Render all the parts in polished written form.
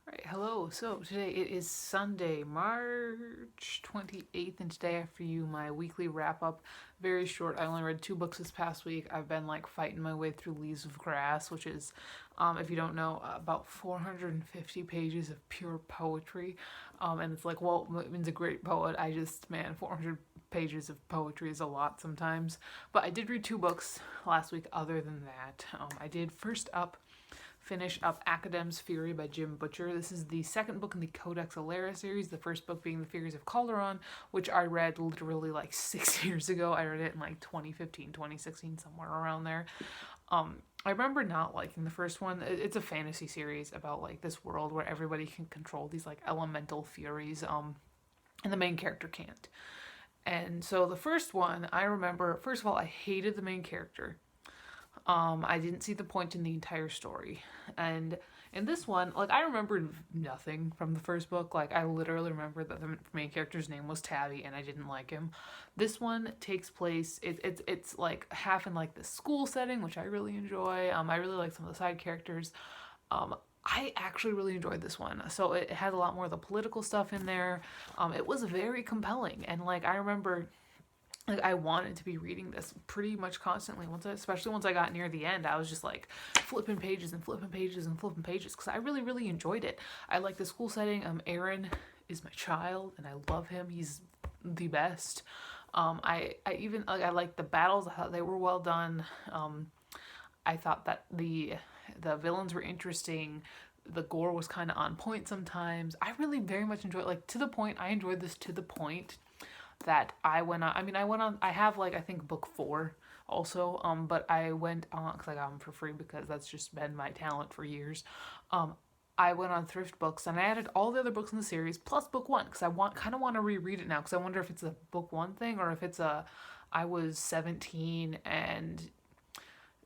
Right, hello. So today it is Sunday, March 28th, and today I have for you my weekly wrap up. Very short. I only read two books this past week. I've been like fighting my way through Leaves of Grass, which is, if you don't know, about 450 pages of pure poetry. And it's like, well, it means a great poet. Man, 400 pages of poetry is a lot sometimes. But I did read two books last week other than that. I did first up finish up Academ's Fury by Jim Butcher. This is the second book in the Codex Alera series, the first book being The Furies of Calderon, which I read literally like 6 years ago. I read it in like 2015, 2016, somewhere around there. I remember not liking the first one. It's a fantasy series about like this world where everybody can control these like elemental furies, and the main character can't. And so the first one, I remember, first of all, I hated the main character. I didn't see the point in the entire story. And in this one, like I remembered nothing from the first book. Like I literally remember that the main character's name was Tabby and I didn't like him. This one takes place it's like half in like the school setting, which I really enjoy. I really like some of the side characters. I actually really enjoyed this one. So it has a lot more of the political stuff in there. It was very compelling, and like I remember like I wanted to be reading this pretty much constantly. Especially once I got near the end, I was just like flipping pages and flipping pages and flipping pages because I really, really enjoyed it. I like the school setting. Aaron is my child, and I love him. He's the best. I even like I like the battles. I thought they were well done. I thought that the villains were interesting. The gore was kind of on point sometimes. I really very much enjoyed like to the point. I enjoyed this to the point that I went on. I mean, I went on. I have like I think book four also. But I went on because I got them for free because that's just been my talent for years. Um, I went on Thrift Books and I added all the other books in the series plus book one because I kind of want to reread it now because I wonder if it's a book one thing or if it's a I was 17 and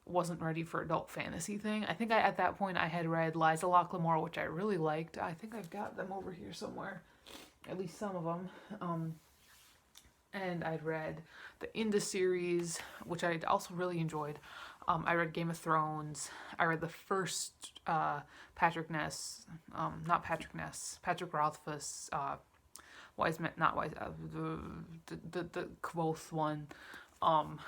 wasn't ready for adult fantasy thing. I think at that point I had read Liza Locklemore, which I really liked. I think I've got them over here somewhere, at least some of them. And I'd read the Indus series, which I also really enjoyed. I read Game of Thrones. I read the first Patrick Ness, not Patrick Ness, Patrick Rothfuss, Wise Man, not Wise, the Quoth one. Um,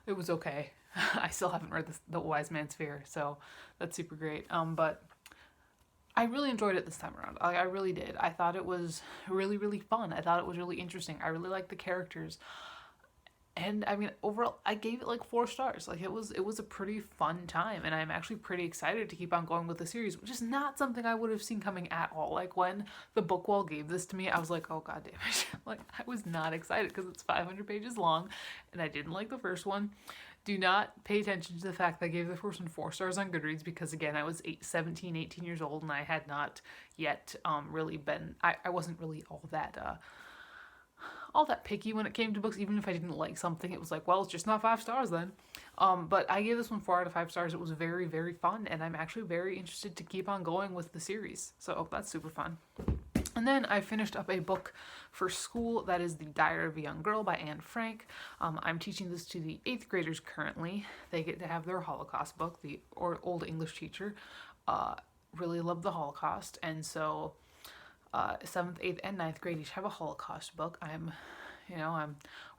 it was okay. I still haven't read the Wise Man's Fear, so that's super great. But I really enjoyed it this time around. I really did. I thought it was really, really fun. I thought it was really interesting. I really liked the characters. And I mean, overall, I gave it like 4 stars. Like it was a pretty fun time, and I'm actually pretty excited to keep on going with the series, which is not something I would have seen coming at all. Like when the book wall gave this to me, I was like, oh god damn it! Like I was not excited because it's 500 pages long, and I didn't like the first one. Do not pay attention to the fact that I gave the first one 4 stars on Goodreads because again I was 17, 18 years old and I had not yet really been I wasn't really all that picky when it came to books. Even if I didn't like something, it was like, well, it's just not 5 stars then. But I gave this one 4 out of 5 stars. It was very, very fun, and I'm actually very interested to keep on going with the series. So that's super fun. And then I finished up a book for school that is The Diary of a Young Girl by Anne Frank. I'm teaching this to the 8th graders currently. They get to have their Holocaust book. The old English teacher really loved the Holocaust, and so 7th, 8th, and 9th grade each have a Holocaust book. I'm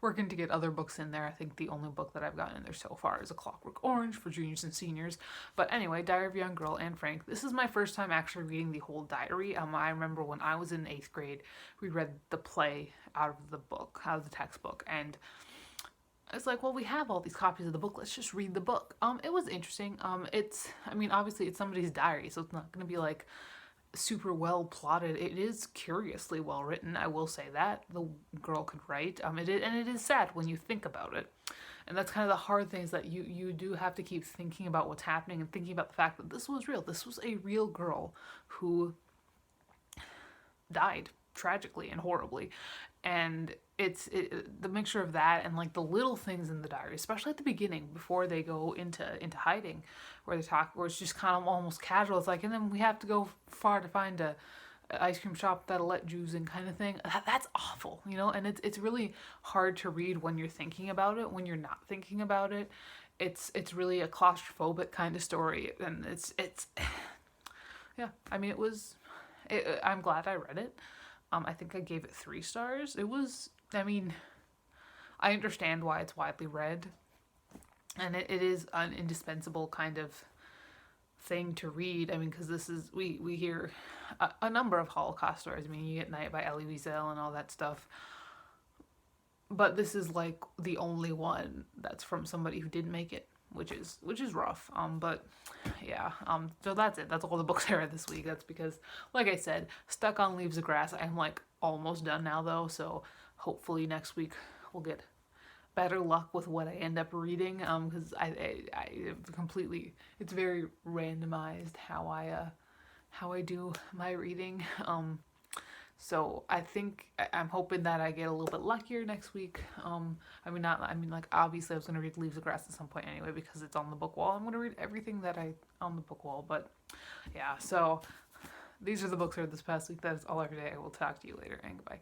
working to get other books in there. I think the only book that I've gotten in there so far is A Clockwork Orange for juniors and seniors. But anyway, Diary of a Young Girl, Anne Frank. This is my first time actually reading the whole diary. I remember when I was in 8th grade, we read the play out of the book, out of the textbook, and it's like, well, we have all these copies of the book. Let's just read the book. It was interesting. Obviously it's somebody's diary, so it's not going to be like super well plotted. It is curiously well written. I will say that the girl could write. It is sad when you think about it, and that's kind of the hard thing is that you do have to keep thinking about what's happening and thinking about the fact that this was real. This was a real girl who died tragically and horribly, and the mixture of that and like the little things in the diary, especially at the beginning before they go into hiding, where it's just kind of almost casual. It's like, and then we have to go far to find a ice cream shop that'll let Jews in, kind of thing. That's awful, and it's really hard to read when you're thinking about it. When you're not thinking about it, it's really a claustrophobic kind of story, and it's yeah, I mean, I'm glad I read it. I think I gave it 3 stars. I mean, I understand why it's widely read, and it is an indispensable kind of thing to read. I mean, because we hear a number of Holocaust stories. I mean, you get Night by Elie Wiesel and all that stuff, but this is like the only one that's from somebody who didn't make it, which is rough. But yeah. So that's it. That's all the books I read this week. That's because, like I said, Stuck on Leaves of Grass. I'm like almost done now though, so hopefully next week we'll get better luck with what I end up reading. Because I completely, it's very randomized how I do my reading. So I think I'm hoping that I get a little bit luckier next week. Like obviously I was gonna read Leaves of Grass at some point anyway because it's on the book wall. I'm gonna read everything that I on the book wall, but yeah. So these are the books I read this past week. That is all I read today. I will talk to you later and goodbye.